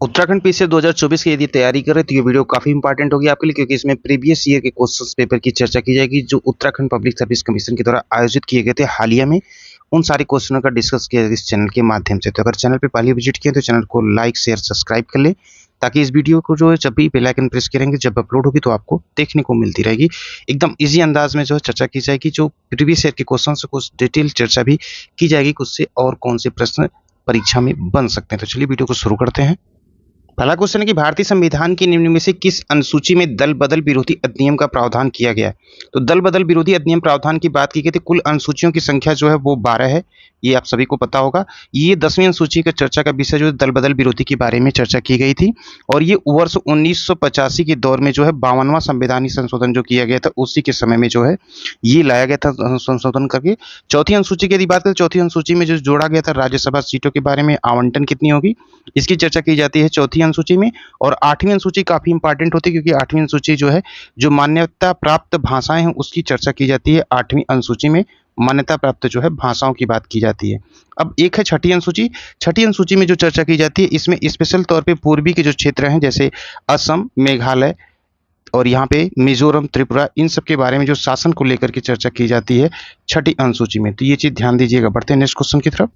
Uttarakhand PCR 2024 की यदि तैयारी कर रहे हैं तो ये वीडियो काफ़ी इंपॉर्टेंट होगी आपके लिए, क्योंकि इसमें प्रीवियस ईयर के क्वेश्चंस पेपर की चर्चा की जाएगी जो उत्तराखंड पब्लिक सर्विस कमीशन के द्वारा आयोजित किए गए थे हालिया में। उन सारे क्वेश्चनों का डिस्कस किया इस चैनल के माध्यम से। तो अगर चैनल पे पहले विजिट किए तो चैनल को लाइक शेयर सब्सक्राइब कर ले, ताकि इस वीडियो को जो है जब भी बेल आइकन प्रेस करेंगे जब अपलोड होगी तो आपको देखने को मिलती रहेगी। एकदम ईजी अंदाज में जो है चर्चा की जाएगी, जो प्रीवियस ईयर के क्वेश्चन से कुछ डिटेल चर्चा भी की जाएगी, कुछ से और कौन से प्रश्न परीक्षा में बन सकते हैं। तो चलिए वीडियो को शुरू करते हैं। पहला क्वेश्चन है कि भारतीय संविधान की निम्न में से किस अनुसूची में दल बदल विरोधी अधिनियम का प्रावधान किया गया है। तो दल बदल विरोधी अधिनियम प्रावधान की बात की गई थी। कुल अनुसूचियों की संख्या जो है वो 12 है, ये आप सभी को पता होगा। ये 10वीं अनुसूची का चर्चा का विषय जो है दल बदल विरोधी के बारे में चर्चा की गई थी, और ये वर्ष 1985 के दौर में जो है 52वां संवैधानिक संशोधन जो किया गया था उसी के समय में जो है ये लाया गया था संशोधन करके। चौथी अनुसूची की यदि बात करें, चौथी अनुसूची में जो जोड़ा गया था राज्यसभा सीटों के बारे में आवंटन कितनी होगी, इसकी चर्चा की जाती है चौथी अनुसूची में। और 8वीं अनुसूची काफी इंपॉर्टेंट होती है, क्योंकि 8वीं अनुसूची जो है जो मान्यता प्राप्त भाषाएं हैं उसकी चर्चा की जाती है। 8वीं अनुसूची में मान्यता प्राप्त जो है भाषाओं की बात की जाती है। अब एक है छठी अनुसूची। छठी अनुसूची में जो चर्चा की जाती है इसमें स्पेशल तौर पे पूर्वी के जो क्षेत्र हैं जैसे असम, मेघालय और यहाँ पे मिजोरम, त्रिपुरा, इन सब के बारे में जो शासन को लेकर के चर्चा की जाती है छठी अनुसूची में। तो ये चीज ध्यान दीजिएगा। बढ़ते हैं नेक्स्ट क्वेश्चन की तरफ।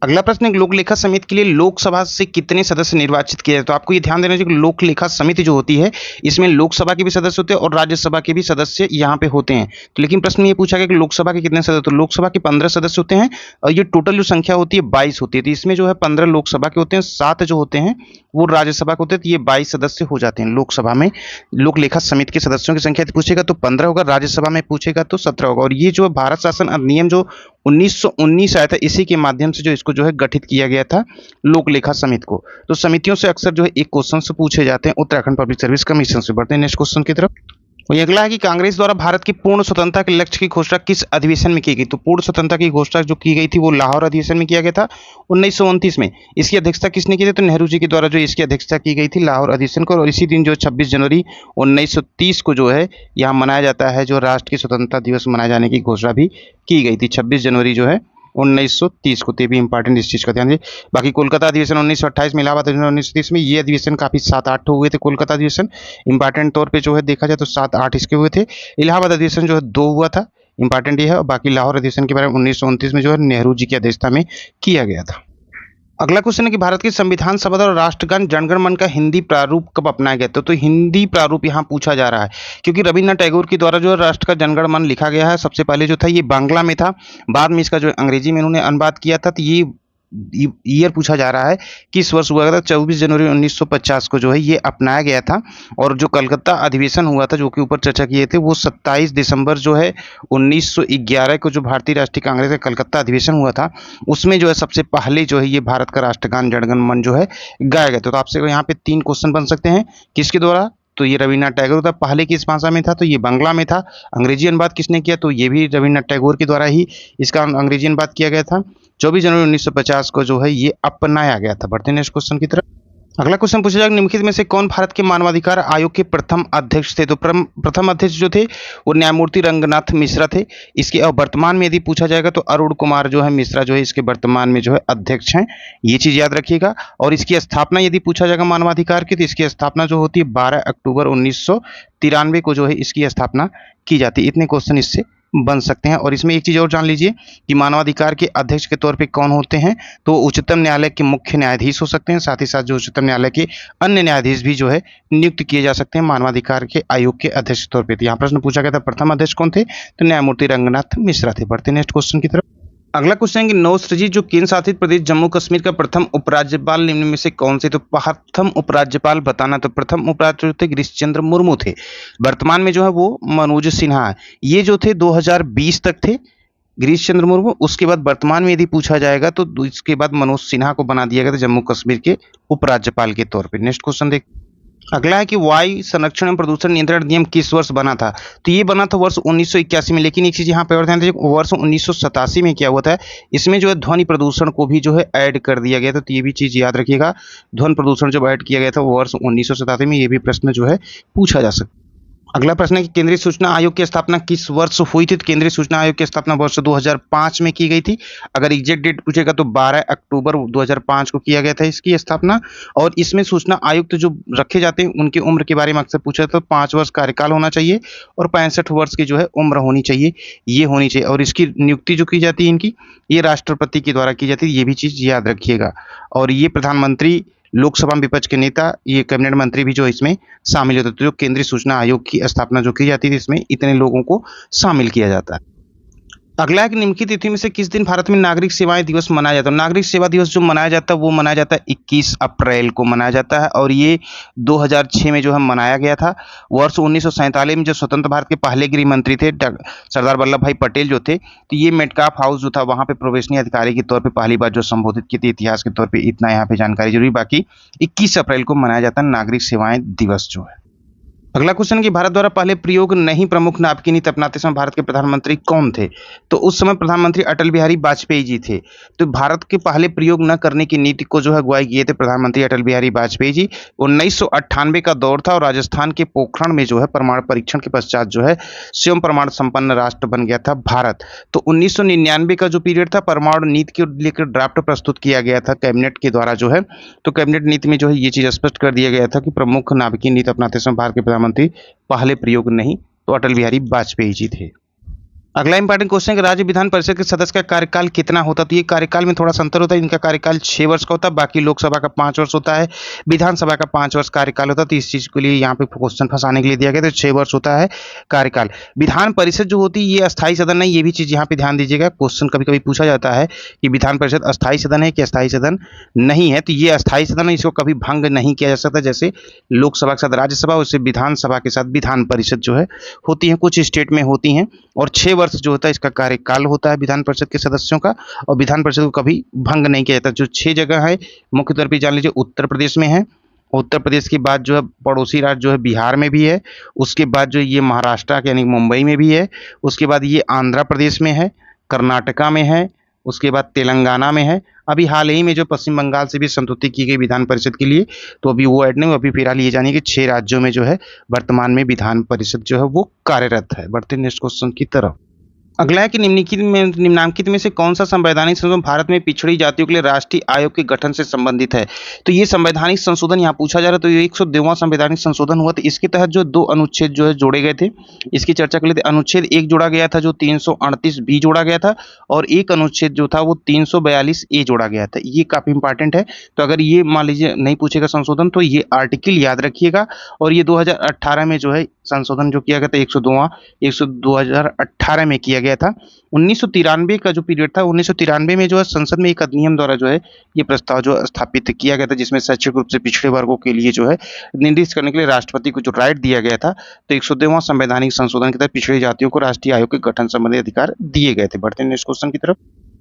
अगला प्रश्न है, लोक लेखा समिति के लिए लोकसभा से कितने सदस्य निर्वाचित किए जाते हैं। तो आपको ये ध्यान देना चाहिए कि लोक लेखा समिति जो होती है इसमें लोकसभा के भी सदस्य होते हैं और राज्यसभा के भी सदस्य यहाँ पे होते हैं। तो लेकिन प्रश्न ये पूछा गया कि लोकसभा के कितने सदस्य, तो लोकसभा के 15 सदस्य होते हैं और ये टोटल जो संख्या होती है 22 होती है। तो इसमें जो है 15 लोकसभा के होते हैं, 7 जो होते हैं वो राज्यसभा के होते हैं। तो ये 22 सदस्य हो जाते हैं लोकसभा में। लोक लेखा समिति के सदस्यों की संख्या पूछेगा तो 15 होगा, राज्यसभा में पूछेगा तो 17 होगा। और ये जो भारत शासन अधिनियम जो 1919 आया था इसी के माध्यम से जो इसको जो है गठित किया गया था लोक लेखा समिति को। तो समितियों से अक्सर जो है एक क्वेश्चन से पूछे जाते हैं उत्तराखंड पब्लिक सर्विस कमीशन से। बढ़ते हैं नेक्स्ट क्वेश्चन की तरफ। और ये अगला है कि कांग्रेस द्वारा भारत की पूर्ण स्वतंत्रता के लक्ष्य की घोषणा किस अधिवेशन में की गई। तो पूर्ण स्वतंत्रता की घोषणा जो की गई थी वो लाहौर अधिवेशन में किया गया था 1929 में। इसकी अध्यक्षता किसने की थी, तो नेहरू जी के द्वारा जो इसकी अध्यक्षता की गई थी लाहौर अधिवेशन को। और इसी दिन जो 26 जनवरी 1930 को जो है यहाँ मनाया जाता है जो राष्ट्र की स्वतंत्रता दिवस मनाए जाने की घोषणा भी की गई थी 26 जनवरी जो है 1930 को। तो भी इंपॉर्टेंट, इस चीज का ध्यान दीजिए। बाकी कोलकाता अधिवेशन 1928 में, इलाहाबाद अधिवेशन 1930 में, ये अधिवेशन काफी 7-8 हुए थे। कोलकाता अधिवेशन इंपॉर्टेंट तौर पे जो है देखा जाए तो 7-8 इसके हुए थे। इलाहाबाद अधिवेशन जो है 2 हुआ था, इंपॉर्टेंट ये है। और बाकी लाहौर अधिवेशन के बारे में 1929 में जो है नेहरू जी की अध्यक्षता में किया गया था। अगला क्वेश्चन है कि भारत की संविधान सभा और राष्ट्रगान जनगण मन का हिंदी प्रारूप कब अपनाया गया था। तो हिंदी प्रारूप यहाँ पूछा जा रहा है, क्योंकि रविन्द्रनाथ टैगोर के द्वारा जो राष्ट्र का जनगण मन लिखा गया है सबसे पहले जो था ये बांग्ला में था, बाद में इसका जो अंग्रेजी में इन्होंने अनुवाद किया था। तो ये ईयर पूछा जा रहा है कि इस वर्ष हुआ था 24 जनवरी 1950 को जो है ये अपनाया गया था। और जो कलकत्ता अधिवेशन हुआ था जो कि ऊपर चर्चा किए थे वो 27 दिसंबर जो है 1911 को जो भारतीय राष्ट्रीय कांग्रेस का कलकत्ता अधिवेशन हुआ था उसमें जो है सबसे पहले जो है ये भारत का राष्ट्रगान जनगण मन जो है गाया गया था। तो आपसे यहाँ पे 3 क्वेश्चन बन सकते हैं किसके द्वारा, तो ये रविन्द्रनाथ टैगोर था। पहले किस भाषा में था, तो ये बांग्ला में था। अंग्रेजी अनुवाद किसने किया, तो ये भी रविन्द्रनाथ टैगोर के द्वारा ही इसका अंग्रेजी अनुवाद किया गया था। 24 जनवरी 1950 को जो है ये अपनाया गया था। बढ़ते हैं नेक्स्ट क्वेश्चन की तरफ। अगला क्वेश्चन पूछा जाएगा, निम्नलिखित में से कौन भारत के मानवाधिकार आयोग के प्रथम अध्यक्ष थे। तो प्रथम अध्यक्ष जो थे वो न्यायमूर्ति रंगनाथ मिश्रा थे। इसके वर्तमान में यदि पूछा जाएगा तो अरुण कुमार जो है मिश्रा जो है इसके वर्तमान में जो है अध्यक्ष हैं, ये चीज याद रखिएगा। और इसकी स्थापना यदि पूछा जाएगा मानवाधिकार की तो इसकी स्थापना जो होती है 12 अक्टूबर 1993 को जो है इसकी स्थापना की जाती है। इतने क्वेश्चन इससे बन सकते हैं। और इसमें एक चीज और जान लीजिए कि मानवाधिकार के अध्यक्ष के तौर पे कौन होते हैं, तो उच्चतम न्यायालय के मुख्य न्यायाधीश हो सकते हैं। साथ ही साथ जो उच्चतम न्यायालय के अन्य न्यायाधीश भी जो है नियुक्त किए जा सकते हैं मानवाधिकार के आयोग के अध्यक्ष के तौर पे। तो यहाँ प्रश्न पूछा गया था प्रथम अध्यक्ष कौन थे, तो न्यायमूर्ति रंगनाथ मिश्रा थे। बढ़ते नेक्स्ट क्वेश्चन की तरफ। अगला क्वेश्चन है कि नौसृजी जो केंद्र शासित प्रदेश जम्मू कश्मीर का प्रथम उपराज्यपाल निम्न में से कौन से, तो प्रथम उपराज्यपाल बताना। तो प्रथम उपराज्यपाल थे गिरीश चंद्र मुर्मू थे। वर्तमान में जो है वो मनोज सिन्हा है। ये जो थे 2020 तक थे गिरीश चंद्र मुर्मू। उसके बाद वर्तमान में यदि पूछा जाएगा तो इसके बाद मनोज सिन्हा को बना दिया गया था जम्मू कश्मीर के उपराज्यपाल के तौर पर। नेक्स्ट क्वेश्चन देख। अगला है कि वायु संरक्षण एवं प्रदूषण नियंत्रण अधिनियम किस वर्ष बना था, तो ये बना था वर्ष 1981 में। लेकिन एक चीज यहाँ पे और ध्यान दीजिए, वर्ष 1987 में क्या हुआ था, इसमें जो है ध्वनि प्रदूषण को भी जो है ऐड कर दिया गया था। तो ये भी चीज याद रखिएगा, ध्वनि प्रदूषण जब ऐड किया गया था वर्ष 1987 में, ये भी प्रश्न जो है पूछा जा सकता है। अगला प्रश्न है कि केंद्रीय सूचना आयोग की स्थापना किस वर्ष हुई थी? तो केंद्रीय सूचना आयोग की स्थापना वर्ष 2005 में की गई थी। अगर एग्जैक्ट डेट पूछेगा तो 12 अक्टूबर 2005 को किया गया था इसकी स्थापना। और इसमें सूचना आयुक्त जो रखे जाते हैं उनकी उम्र के बारे में अक्सर पूछा जाता है। 5 वर्ष कार्यकाल होना चाहिए और 65 वर्ष की जो है उम्र होनी चाहिए, ये होनी चाहिए। और इसकी नियुक्ति जो की जाती है इनकी, ये राष्ट्रपति के द्वारा की जाती है, ये भी चीज़ याद रखिएगा। और ये प्रधानमंत्री, लोकसभा में विपक्ष के नेता, ये कैबिनेट मंत्री भी जो इसमें शामिल होते थे। तो जो केंद्रीय सूचना आयोग की स्थापना जो की जाती थी, इसमें इतने लोगों को शामिल किया जाता है। अगला है कि निम्नलिखित तिथि में से किस दिन भारत में नागरिक सेवाएं दिवस मनाया जाता है? नागरिक सेवा दिवस जो मनाया जाता है वो मनाया जाता है 21 अप्रैल को मनाया जाता है। और ये 2006 में जो है मनाया गया था। वर्ष 1947 में जो स्वतंत्र भारत के पहले गृह मंत्री थे सरदार वल्लभ भाई पटेल जो थे, तो ये मेटकाफ हाउस जो था वहाँ पे प्रोबेशनरी अधिकारी के तौर पर पहली बार जो संबोधित की थी। इतिहास के तौर पर इतना यहाँ पे जानकारी जरूरी। बाकी 21 अप्रैल को मनाया जाता है नागरिक सेवाएं दिवस जो है। अगला क्वेश्चन कि भारत द्वारा पहले प्रयोग नहीं प्रमुख नाभ की नीति अपनाते समय भारत के प्रधानमंत्री कौन थे? तो उस समय प्रधानमंत्री अटल बिहारी वाजपेयी जी थे। तो भारत के पहले प्रयोग न करने की नीति को जो है अगुवाई किए थे प्रधानमंत्री अटल बिहारी वाजपेयी जी। 1998 का दौर था और राजस्थान के पोखरण में जो है परमाणु परीक्षण के पश्चात जो है स्वयं परमाणु संपन्न राष्ट्र बन गया था भारत। तो 1999 का जो पीरियड था, परमाणु नीति को लेकर ड्राफ्ट प्रस्तुत किया गया था कैबिनेट के द्वारा जो है। तो कैबिनेट नीति में जो है ये चीज स्पष्ट कर दिया गया था कि प्रमुख नाभिकीय नीति अपनाते समय भारत के प्रधानमंत्री पहले प्रयोग नहीं, तो अटल बिहारी वाजपेयी जी थे। अगला इंपॉर्टेंट क्वेश्चन है कि राज्य विधान परिषद के सदस्य का कार्यकाल कितना होता है? तो ये कार्यकाल में थोड़ा सा अंतर होता है। इनका कार्यकाल 6 वर्ष का होता है, बाकी लोकसभा का 5 वर्ष होता है, विधानसभा का 5 वर्ष कार्यकाल होता है। तो इस चीज के लिए यहाँ पे क्वेश्चन फंसाने के लिए दिया गया था, 6 वर्ष होता है कार्यकाल। विधान परिषद जो होती है ये अस्थायी सदन नहीं, ये भी चीज यहाँ पे ध्यान दीजिएगा। क्वेश्चन कभी कभी पूछा जाता है कि विधान परिषद अस्थायी सदन है कि अस्थायी सदन नहीं है। तो ये अस्थायी सदन है, इसको कभी भंग नहीं किया जा सकता। जैसे लोकसभा के साथ राज्यसभा, वैसे विधानसभा के साथ विधान परिषद जो है होती है, कुछ स्टेट में होती हैं। और 6 वर्ष जो होता है इसका कार्यकाल होता है विधान परिषद के सदस्यों का। और विधान परिषद को कभी भंग नहीं किया जाता। जो 6 जगह है मुख्य तौर पर जान लीजिए, उत्तर प्रदेश में है, उत्तर प्रदेश के बाद जो है पड़ोसी राज्य जो है बिहार में भी है, उसके बाद जो ये महाराष्ट्र यानी मुंबई में भी है, उसके बाद ये आंध्र प्रदेश में है, कर्नाटका में है, उसके बाद तेलंगाना में है। अभी हाल ही में जो पश्चिम बंगाल से भी समझौती की गई विधान परिषद के लिए, तो अभी वो ऐड नहीं, अभी फिलहाल ये जानिए कि 6 राज्यों में जो है वर्तमान में विधान परिषद जो है वो कार्यरत है। बढ़ते नेक्स्ट क्वेश्चन की तरफ। अगला है कि निम्नांकित में से कौन सा संवैधानिक संशोधन भारत में पिछड़ी जातियों के लिए राष्ट्रीय आयोग के गठन से संबंधित है? तो ये संवैधानिक संशोधन यहाँ पूछा जा रहा है। तो ये 102वां संवैधानिक संशोधन हुआ था। इसके तहत जो 2 अनुच्छेद जो है जोड़े गए थे, इसकी चर्चा कर लेते। अनुच्छेद 1 जोड़ा गया था जो 338 बी जोड़ा गया था, और एक अनुच्छेद जो था वो 342 ए जोड़ा गया था। ये काफी इंपॉर्टेंट है। तो अगर ये मान लीजिए नहीं पूछेगा संशोधन तो ये आर्टिकल याद रखिएगा। और ये 2018 में जो है संशोधन जो किया गया था 2018 में किया गया था। 1993 का जो पीरियड था, 1993 में जो है संसद में एक अधिनियम द्वारा जो है ये प्रस्ताव जो स्थापित किया गया था, जिसमें शैक्षिक रूप से पिछड़े वर्गों के लिए जो है निर्दिष्ट करने के लिए राष्ट्रपति को जो राइट दिया गया था। तो 102वां संवैधानिक संशोधन के तहत पिछड़ी जातियों को राष्ट्रीय आयोग के गठन संबंधी अधिकार दिए गए थे। बढ़ते हैं नेक्स्ट क्वेश्चन की तरफ।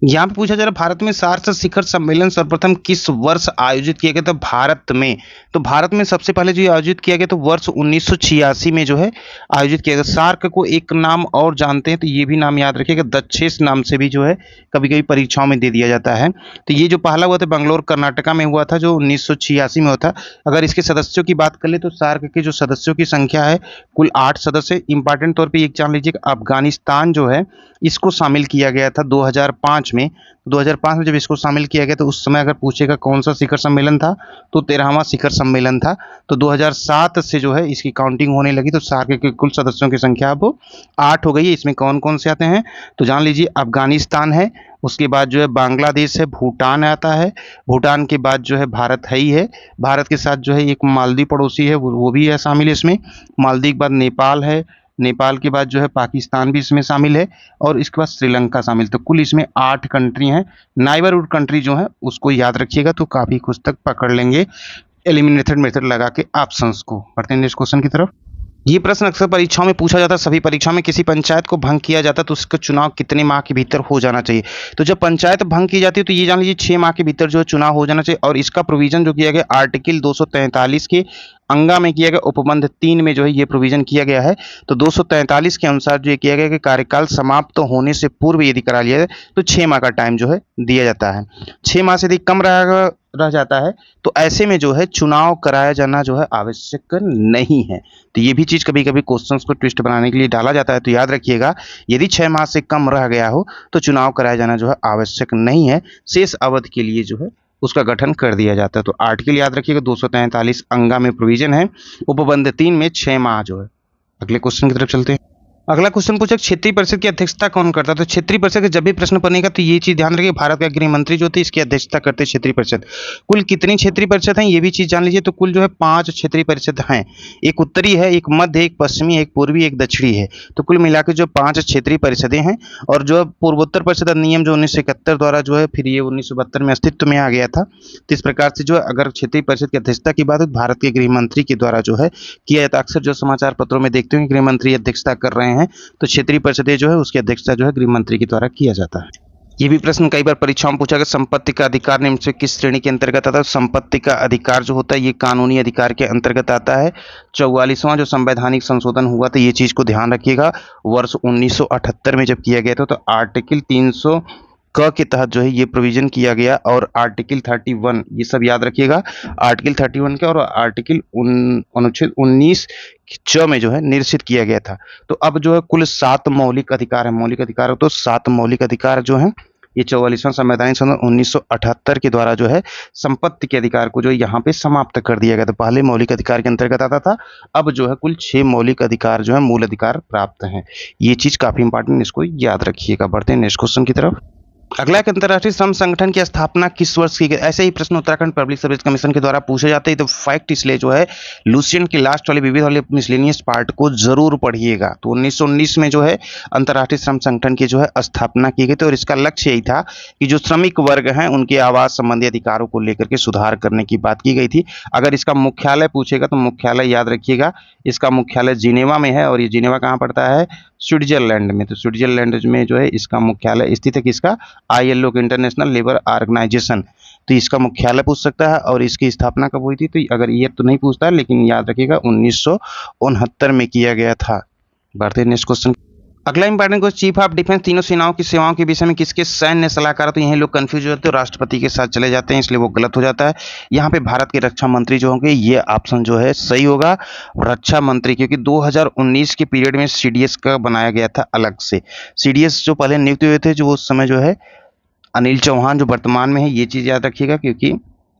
यहाँ पे पूछा जा रहा है भारत में सार्क शिखर सम्मेलन सर्वप्रथम किस वर्ष आयोजित किया गया था भारत में? तो भारत में सबसे पहले जो आयोजित किया गया तो वर्ष 1986 में जो है आयोजित किया गया। सार्क को एक नाम और जानते हैं, तो ये भी नाम याद रखिएगा, दक्षेस नाम से भी जो है कभी कभी परीक्षाओं में दे दिया जाता है। तो ये जो पहला हुआ था बेंगलोर कर्नाटका में हुआ था, जो 1986 में हुआ था। अगर इसके सदस्यों की बात कर ले तो सार्क के जो सदस्यों की संख्या है कुल 8 सदस्य। इंपॉर्टेंट तौर पर एक जान लीजिए, अफगानिस्तान जो है इसको शामिल किया गया था 2005 में। 2005 में जब इसको शामिल किया गया तो उस समय अगर पूछेगा कौन सा शिखर सम्मेलन था, तो 13वां शिखर सम्मेलन था। तो 2007 से जो है इसकी काउंटिंग होने लगी, तो सार्क के कुल सदस्यों की संख्या अब 8 हो गई है। इसमें कौन कौन से आते हैं तो जान लीजिए, अफगानिस्तान है, उसके बाद जो है बांग्लादेश है, भूटान आता है, भूटान के बाद जो है भारत है ही है। भारत के साथ जो है एक मालदीव पड़ोसी है, वो भी है शामिल इसमें। मालदीव के बाद नेपाल है, नेपाल के बाद जो है पाकिस्तान भी इसमें शामिल है, और इसके बाद श्रीलंका शामिल। तो कुल इसमें 8 कंट्री हैं। नाइबरहुड कंट्री जो है उसको याद रखिएगा, तो काफ़ी कुछ तक पकड़ लेंगे एलिमिनेटेड मेथड लगा के ऑप्शंस को। बढ़ते हैं नेक्स्ट क्वेश्चन की तरफ। ये प्रश्न अक्सर परीक्षाओं में पूछा जाता है। सभी परीक्षाओं में किसी पंचायत को भंग किया जाता है तो उसका चुनाव कितने माह के भीतर हो जाना चाहिए? तो जब पंचायत भंग की जाती है तो ये जान लीजिए 6 माह के भीतर जो है चुनाव हो जाना चाहिए। और इसका प्रोविजन जो किया गया आर्टिकल 243 के अंगा में किया गया, उपबंध 3 में जो है ये प्रोविजन किया गया है। तो 243 के अनुसार जो ये किया गया कि कार्यकाल समाप्त होने से पूर्व यदि करा लिया जाए तो 6 माह का टाइम जो है दिया जाता है। 6 माह से यदि कम रहेगा रह जाता है, तो ऐसे में जो है चुनाव कराया जाना जो है आवश्यक नहीं है। तो ये भी चीज़ कभी-कभी क्वेश्चंस को ट्विस्ट बनाने के लिए डाला जाता है, तो याद रखिएगा यदि 6 माह से कम रह गया हो तो चुनाव कराया जाना जो है आवश्यक नहीं है। शेष अवधि के लिए जो है उसका गठन कर दिया जाता है। तो आर्टिकल याद रखिएगा 243 अंगा में प्रोविजन है, उपबंध 3 में 6 माह जो है। अगले क्वेश्चन की तरफ चलते हैं। अगला क्वेश्चन पूछा क्षेत्रीय परिषद की अध्यक्षता कौन करता है। तो क्षेत्रीय परिषद का जब भी प्रश्न बनेगा तो ये चीज ध्यान रखिए, भारत का गृह मंत्री जो थे इसकी अध्यक्षता करते हैं क्षेत्रीय परिषद। कुल कितनी क्षेत्रीय परिषद हैं ये भी चीज जान लीजिए। तो कुल जो है 5 क्षेत्रीय परिषद हैं, एक उत्तरी है, एक मध्य, एक पश्चिमी, एक पूर्वी, एक दक्षिणी है। तो कुल मिलाकर जो 5 क्षेत्रीय परिषदें हैं। और जो पूर्वोत्तर परिषद अधिनियम जो 1971 द्वारा जो है फिर ये 1972 में अस्तित्व में आ गया था। तो इस प्रकार से जो है अगर क्षेत्रीय परिषद की अध्यक्षता की बात हो भारत के गृह मंत्री के द्वारा जो है किया जाता है। अक्सर जो समाचार पत्रों में देखते हैं गृह मंत्री अध्यक्षता कर रहे हैं, तो क्षेत्रीय परिषदें जो है उसकी अध्यक्षता जो है गृह मंत्री के द्वारा किया जाता है। ये भी प्रश्न कई बार परीक्षाओं में पूछा गया, संपत्ति का अधिकार निम्न से किस श्रेणी के अंतर्गत आता है। संपत्ति का अधिकार जो होता है ये कानूनी अधिकार के अंतर्गत आता है। 44वां जो संवैधानिक संशोधन हुआ था ये चीज को ध्यान रखिएगा, वर्ष 1978 में जब किया गया था। तो आर्टिकल 300 क के तहत जो है ये प्रोविजन किया गया। और आर्टिकल 31 ये सब याद रखिएगा, आर्टिकल 31 के और आर्टिकल अनुच्छेद 19 च में जो है निर्देशित किया गया था। तो अब जो है कुल 7 मौलिक अधिकार है। मौलिक अधिकार तो 7 मौलिक अधिकार जो है ये 44वां संवैधानिक संशोधन 1978 के द्वारा जो है संपत्ति के अधिकार को जो यहाँ पे समाप्त कर दिया गया था। पहले मौलिक अधिकार के अंतर्गत आता था, अब जो है कुल 6 मौलिक अधिकार जो है मूल अधिकार प्राप्त हैं। ये चीज काफी इंपॉर्टेंट, इसको याद रखिएगा। बढ़ते हैं नेक्स्ट क्वेश्चन की तरफ। अगला एक अंतर्राष्ट्रीय श्रम संगठन की स्थापना किस वर्ष की गई। ऐसे ही प्रश्न उत्तराखंड पब्लिक सर्विस कमीशन के द्वारा पूछे जाते हैं। तो फैक्ट इसलिए जो है लूसियन की लास्ट वाले विविध वाले मिसलेनियस पार्ट को जरूर पढ़िएगा। तो 1919 में जो है अंतर्राष्ट्रीय श्रम संगठन की जो है स्थापना की गई थी और इसका लक्ष्य यही था कि जो श्रमिक वर्ग हैं उनके आवास संबंधी अधिकारों को लेकर के सुधार करने की बात की गई थी। अगर इसका मुख्यालय पूछेगा तो मुख्यालय याद रखिएगा, इसका मुख्यालय जिनेवा में है। और ये जिनेवा कहाँ पड़ता है, स्विट्जरलैंड में। तो स्विट्जरलैंड में जो है इसका मुख्यालय स्थित है। किसका, ILO के इंटरनेशनल लेबर ऑर्गेनाइजेशन। तो इसका मुख्यालय पूछ सकता है। और इसकी स्थापना कब हुई थी, तो अगर ये तो नहीं पूछता है लेकिन याद रखिएगा 1969 में किया गया था। बढ़ते नेक्स्ट क्वेश्चन। अगला important question, chief of defence तीनों सेनाओं की सेवाओं के विषय में किसके सैन्य सलाहकार। तो यही लोग कंफ्यूज हो जाते हैं, राष्ट्रपति के साथ चले जाते हैं, इसलिए वो गलत हो जाता है। यहाँ पे भारत के रक्षा मंत्री जो होंगे ये ऑप्शन जो है सही होगा, रक्षा मंत्री। क्योंकि 2019 के पीरियड में CDS का बनाया गया था अलग से। CDS जो पहले नियुक्त हुए थे जो उस समय जो है अनिल चौहान जो वर्तमान में है, ये चीज याद रखिएगा क्योंकि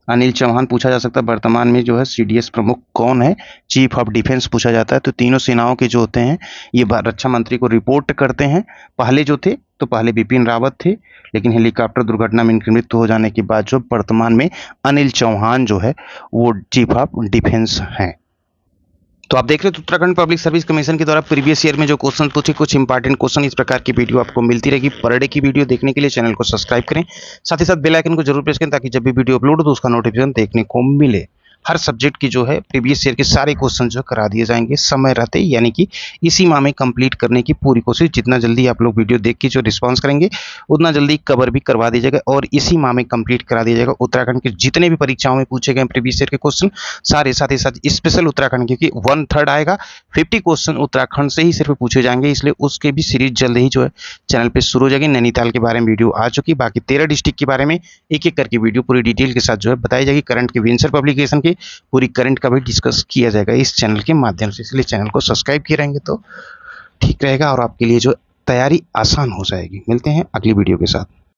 अनिल चौहान पूछा जा सकता है वर्तमान में जो है CDS प्रमुख कौन है, चीफ ऑफ डिफेंस पूछा जाता है। तो तीनों सेनाओं के जो होते हैं ये रक्षा मंत्री को रिपोर्ट करते हैं। पहले जो थे तो पहले बिपिन रावत थे, लेकिन हेलीकॉप्टर दुर्घटना में इनकी मृत्यु हो जाने के बाद जो वर्तमान में अनिल चौहान जो है वो चीफ ऑफ डिफेंस हैं। तो आप देख रहे हो उत्तराखंड पब्लिक सर्विस कमीशन के द्वारा प्रीवियस ईयर में जो क्वेश्चन पूछे, कुछ इंपॉर्टेंट क्वेश्चन इस प्रकार की वीडियो आपको मिलती रहेगी। पर डे की वीडियो देखने के लिए चैनल को सब्सक्राइब करें, साथ ही साथ बेल आइकन को जरूर प्रेस करें ताकि जब भी वीडियो अपलोड हो तो उसका नोटिफिकेशन देखने को मिले। हर सब्जेक्ट की जो है प्रीवियस ईयर के सारे क्वेश्चन जो करा दिए जाएंगे समय रहते, यानी कि इसी माह में कंप्लीट करने की पूरी कोशिश। जितना जल्दी आप लोग वीडियो देख के जो रिस्पांस करेंगे उतना जल्दी कवर भी करवा दीजिएगा और इसी माह में कंप्लीट करा दिया जाएगा। उत्तराखंड के जितने भी परीक्षाओं में पूछे गए प्रीवियस ईयर के क्वेश्चन सारे, साथ ही साथ स्पेशल उत्तराखंड क्योंकि 1/3 आएगा, 50 क्वेश्चन उत्तराखंड से ही सिर्फ पूछे जाएंगे, इसलिए उसके भी सीरीज जल्द ही जो है चैनल पर शुरू हो जाएगी। नैनीताल के बारे में वीडियो आ चुकी, बाकी 13 डिस्ट्रिक्ट के बारे में एक एक करके वीडियो पूरी डिटेल के साथ जो है बताई जाएगी। करंट के विंसर पब्लिकेशन की पूरी करंट का भी डिस्कस किया जाएगा इस चैनल के माध्यम से, इसलिए चैनल को सब्सक्राइब किए रहेंगे तो ठीक रहेगा और आपके लिए जो तैयारी आसान हो जाएगी। मिलते हैं अगली वीडियो के साथ।